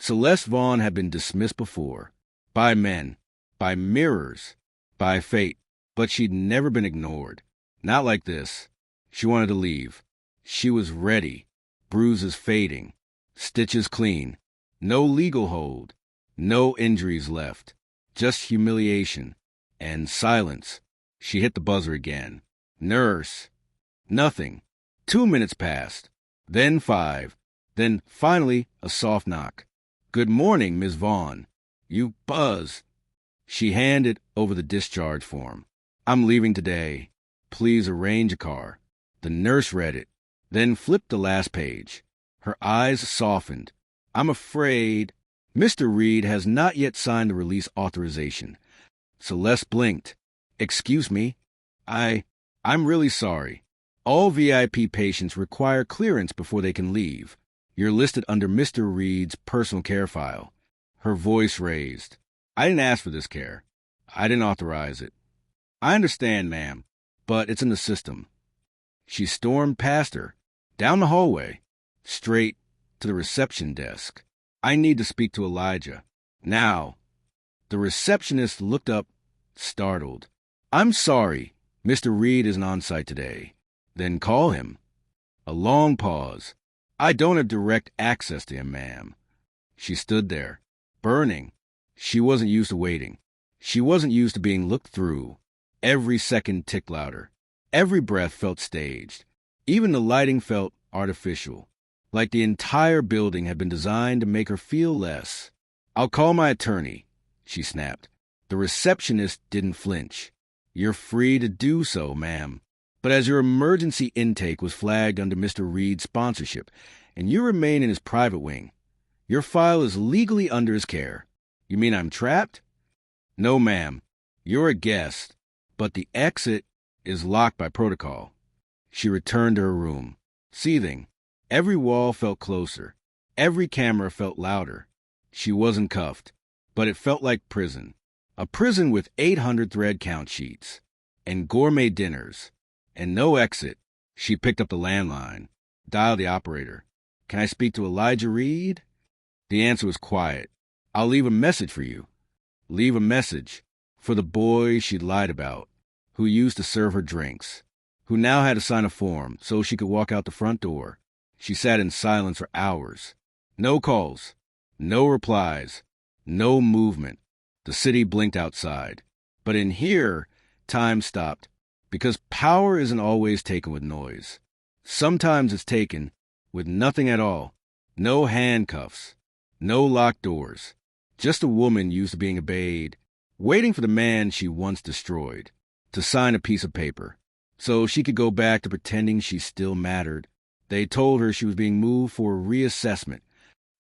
Celeste Vaughn had been dismissed before. By men. By mirrors. By fate. But she'd never been ignored. Not like this. She wanted to leave. She was ready. Bruises fading. Stitches clean. No legal hold. No injuries left. Just humiliation. And silence. She hit the buzzer again. Nurse. Nothing. 2 minutes passed. Then 5. Then, finally, a soft knock. "Good morning, Miss Vaughn. You buzz." She handed over the discharge form. "I'm leaving today. Please arrange a car." The nurse read it, then flipped the last page. Her eyes softened. "I'm afraid Mr. Reed has not yet signed the release authorization." Celeste blinked. "Excuse me. I'm really sorry. All VIP patients require clearance before they can leave. You're listed under Mr. Reed's personal care file." Her voice raised. "I didn't ask for this care. I didn't authorize it." "I understand, ma'am, but it's in the system." She stormed past her, down the hallway, straight to the reception desk. "I need to speak to Elijah. Now." The receptionist looked up, startled. "I'm sorry. Mr. Reed isn't on site today." "Then call him." A long pause. "I don't have direct access to him, ma'am." She stood there, burning. She wasn't used to waiting. She wasn't used to being looked through. Every second ticked louder. Every breath felt staged. Even the lighting felt artificial, like the entire building had been designed to make her feel less. "I'll call my attorney," she snapped. The receptionist didn't flinch. "You're free to do so, ma'am. But as your emergency intake was flagged under Mr. Reed's sponsorship, and you remain in his private wing, your file is legally under his care." "You mean I'm trapped?" "No, ma'am. You're a guest, but the exit is locked by protocol." She returned to her room, seething. Every wall felt closer. Every camera felt louder. She wasn't cuffed, but it felt like prison. A prison with 800 thread count sheets, and gourmet dinners, and no exit. She picked up the landline, dialed the operator. "Can I speak to Elijah Reed?" The answer was quiet. "I'll leave a message for you." Leave a message for the boy she'd lied about, who used to serve her drinks, who now had to sign a form so she could walk out the front door. She sat in silence for hours. No calls, no replies, no movement. The city blinked outside. But in here, time stopped, because power isn't always taken with noise. Sometimes it's taken with nothing at all. No handcuffs, no locked doors. Just a woman used to being obeyed, waiting for the man she once destroyed to sign a piece of paper, so she could go back to pretending she still mattered. They told her she was being moved for a reassessment,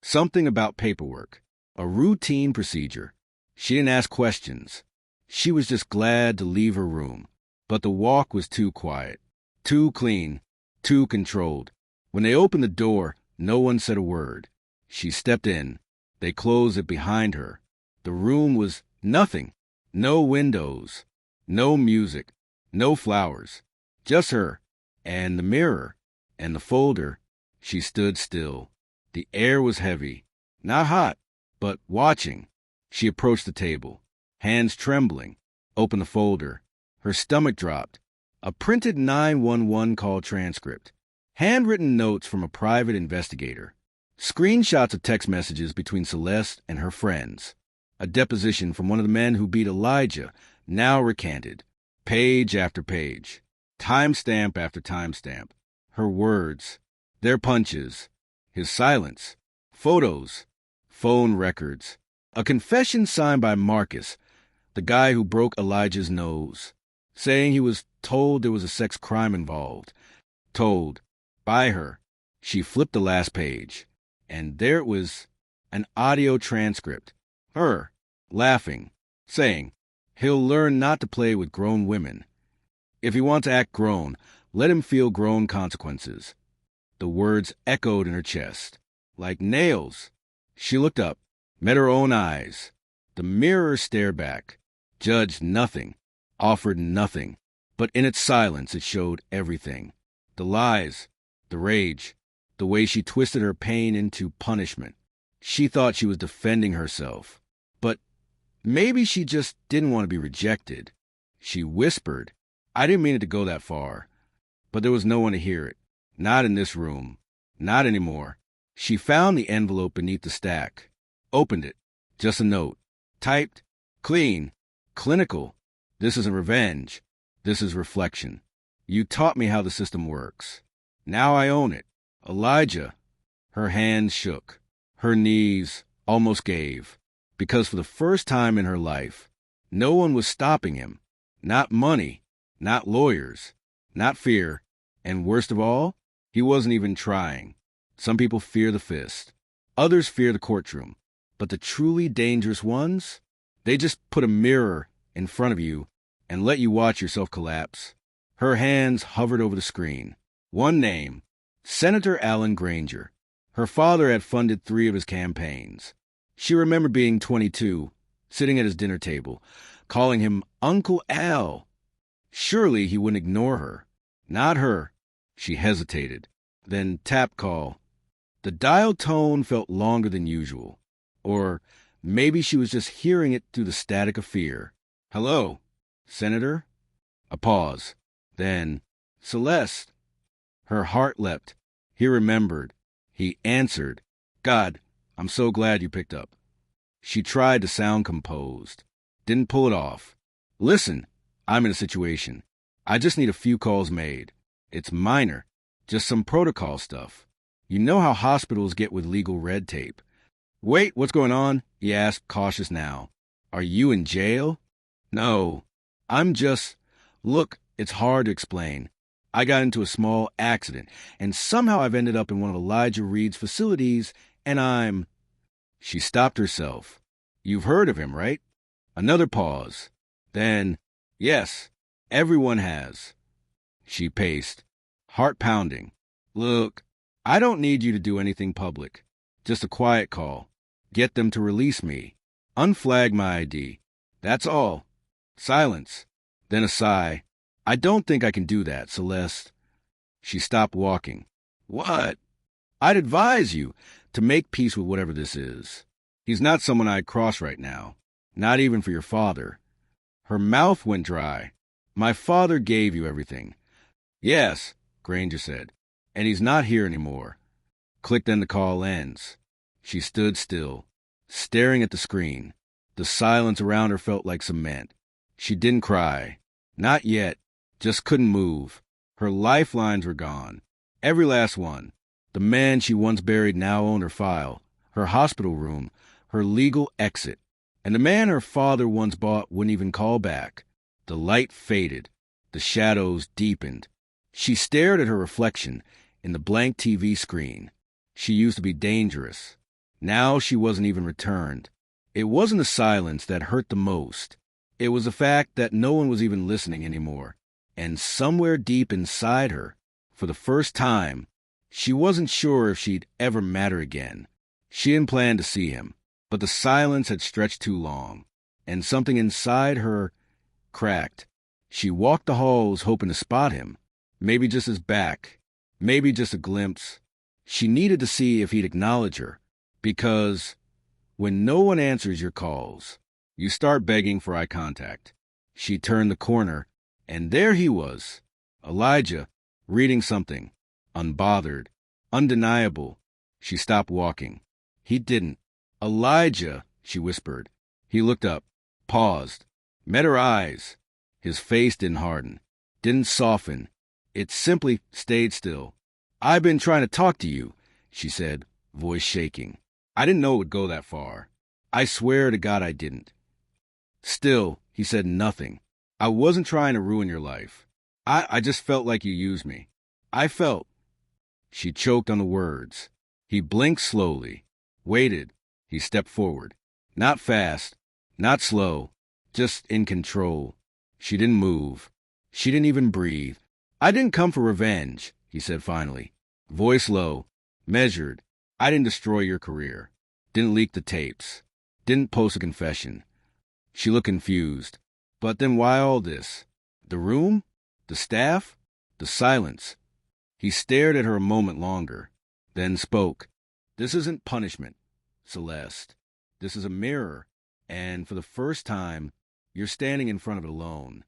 something about paperwork, a routine procedure. She didn't ask questions. She was just glad to leave her room. But the walk was too quiet, too clean, too controlled. When they opened the door, no one said a word. She stepped in. They closed it behind her. The room was nothing. No windows, no music, no flowers. Just her, and the mirror, and the folder. She stood still. The air was heavy, not hot, but watching. She approached the table, hands trembling, opened the folder. Her stomach dropped. A printed 911 call transcript. Handwritten notes from a private investigator. Screenshots of text messages between Celeste and her friends. A deposition from one of the men who beat Elijah, now recanted. Page after page. Timestamp after timestamp. Her words. Their punches. His silence. Photos. Phone records. A confession signed by Marcus, the guy who broke Elijah's nose, saying he was told there was a sex crime involved. Told. By her. She flipped the last page, and there it was, an audio transcript. Her, laughing, saying, "He'll learn not to play with grown women. If he wants to act grown, let him feel grown consequences." The words echoed in her chest, like nails. She looked up, met her own eyes. The mirror stared back, judged nothing, offered nothing, but in its silence it showed everything. The lies, the rage, the way she twisted her pain into punishment. She thought she was defending herself. But maybe she just didn't want to be rejected. She whispered, "I didn't mean it to go that far." But there was no one to hear it. Not in this room. Not anymore. She found the envelope beneath the stack. Opened it. Just a note. Typed, clean, clinical. "This isn't revenge. This is reflection. You taught me how the system works. Now I own it. Elijah." Her hands shook. Her knees almost gave. Because for the first time in her life, no one was stopping him. Not money. Not lawyers. Not fear. And worst of all, he wasn't even trying. Some people fear the fist. Others fear the courtroom. But the truly dangerous ones, they just put a mirror in front of you and let you watch yourself collapse. Her hands hovered over the screen. One name, Senator Alan Granger. Her father had funded 3 of his campaigns. She remembered being 22, sitting at his dinner table, calling him Uncle Al. Surely he wouldn't ignore her. Not her. She hesitated. Then tap call. The dial tone felt longer than usual. Or maybe she was just hearing it through the static of fear. "Hello, Senator?" A pause. Then, "Celeste." Her heart leapt. He remembered. He answered. "God, I'm so glad you picked up." She tried to sound composed. Didn't pull it off. "Listen, I'm in a situation. I just need a few calls made. It's minor. Just some protocol stuff. You know how hospitals get with legal red tape." "Wait, what's going on?" he asked, cautious now. "Are you in jail?" "No, I'm just... Look, it's hard to explain. I got into a small accident, and somehow I've ended up in one of Elijah Reed's facilities, and I'm..." She stopped herself. "You've heard of him, right?" Another pause. Then, "Yes, everyone has." She paced, heart pounding. "Look, I don't need you to do anything public. Just a quiet call. Get them to release me. Unflag my ID. That's all." Silence. Then a sigh. "I don't think I can do that, Celeste." She stopped walking. "What?" "I'd advise you to make peace with whatever this is. He's not someone I'd cross right now. Not even for your father." Her mouth went dry. "My father gave you everything." "Yes," Granger said. "And he's not here anymore." Click, then the call ends. She stood still, staring at the screen. The silence around her felt like cement. She didn't cry. Not yet. Just couldn't move. Her lifelines were gone. Every last one. The man she once buried now owned her file, her hospital room, her legal exit. And the man her father once bought wouldn't even call back. The light faded. The shadows deepened. She stared at her reflection in the blank TV screen. She used to be dangerous. Now she wasn't even returned. It wasn't the silence that hurt the most. It was the fact that no one was even listening anymore. And somewhere deep inside her, for the first time, she wasn't sure if she'd ever matter again. She didn't plan to see him, but the silence had stretched too long, and something inside her cracked. She walked the halls hoping to spot him, maybe just his back, maybe just a glimpse. She needed to see if he'd acknowledge her, because when no one answers your calls, you start begging for eye contact. She turned the corner, and there he was, Elijah, reading something, unbothered, undeniable. She stopped walking. He didn't. "Elijah," she whispered. He looked up, paused, met her eyes. His face didn't harden, didn't soften. It simply stayed still. "I've been trying to talk to you," she said, voice shaking. "I didn't know it would go that far. I swear to God I didn't." Still, he said nothing. "I wasn't trying to ruin your life. I just felt like you used me. I felt..." She choked on the words. He blinked slowly, waited. He stepped forward. Not fast, not slow, just in control. She didn't move. She didn't even breathe. "I didn't come for revenge," he said finally. Voice low, measured. "I didn't destroy your career. Didn't leak the tapes. Didn't post a confession." She looked confused. But then why all this? The room? The staff? The silence? He stared at her a moment longer, then spoke. "This isn't punishment. Celeste. This is a mirror, and for the first time, you're standing in front of it alone.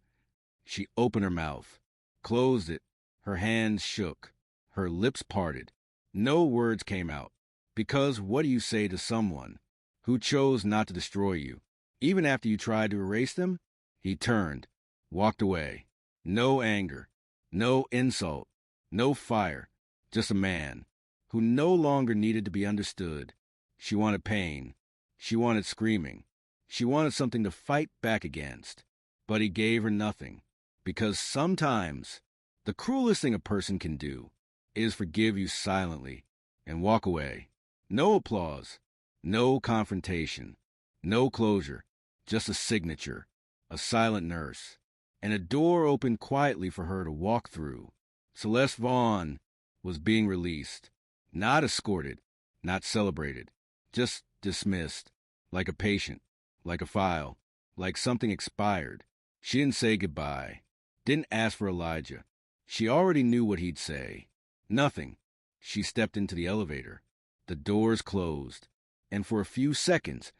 She opened her mouth, closed it, her hands shook, her lips parted. No words came out, because what do you say to someone who chose not to destroy you, even after you tried to erase them? He turned, walked away. No anger, no insult, no fire, just a man who no longer needed to be understood. She wanted pain. She wanted screaming. She wanted something to fight back against. But he gave her nothing, because sometimes the cruelest thing a person can do is forgive you silently and walk away. No applause, no confrontation, no closure, just a signature, a silent nurse, and a door opened quietly for her to walk through. Celeste Vaughn was being released, not escorted, not celebrated, just dismissed, like a patient, like a file, like something expired. She didn't say goodbye, didn't ask for Elijah. She already knew what he'd say. Nothing. She stepped into the elevator. The doors closed, and for a few seconds,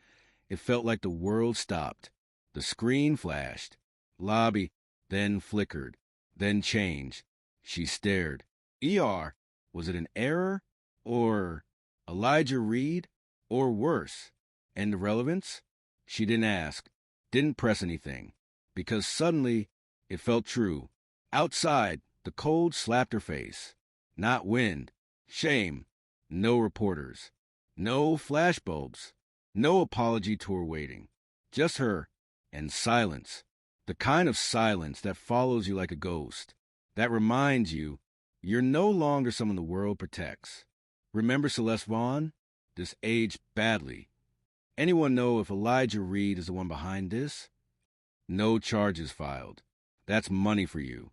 it felt like the world stopped. The screen flashed. Lobby, then flickered, then changed. She stared. ER. Was it an error? Or Elijah Reed? Or worse? End of relevance? She didn't ask, didn't press anything, because suddenly it felt true. Outside, the cold slapped her face. Not wind. Shame. No reporters. No flashbulbs. No apology tour waiting. Just her. And silence. The kind of silence that follows you like a ghost. That reminds you you're no longer someone the world protects. Remember Celeste Vaughn? This aged badly. Anyone know if Elijah Reed is the one behind this? No charges filed. That's money for you.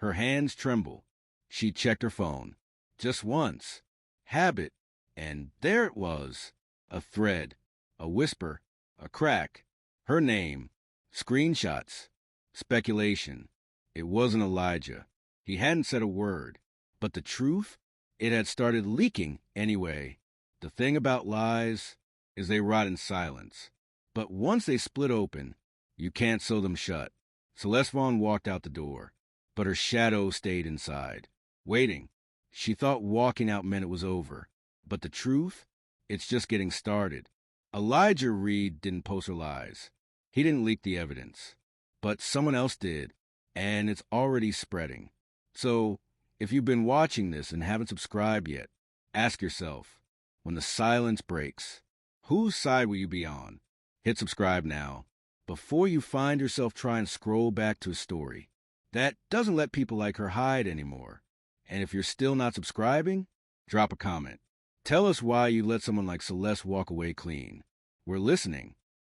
Her hands tremble. She checked her phone. Just once. Habit. And there it was. A thread. A whisper. A crack. Her name. Screenshots. Speculation. It wasn't Elijah. He hadn't said a word. But the truth? It had started leaking anyway. The thing about lies is they rot in silence. But once they split open, you can't sew them shut. Celeste Vaughn walked out the door, but her shadow stayed inside, waiting. She thought walking out meant it was over. But the truth? It's just getting started. Elijah Reed didn't post her lies. He didn't leak the evidence. But someone else did, and it's already spreading. So, if you've been watching this and haven't subscribed yet, ask yourself, when the silence breaks, whose side will you be on? Hit subscribe now, before you find yourself trying to scroll back to a story that doesn't let people like her hide anymore. And if you're still not subscribing, drop a comment. Tell us why you let someone like Celeste walk away clean. We're listening.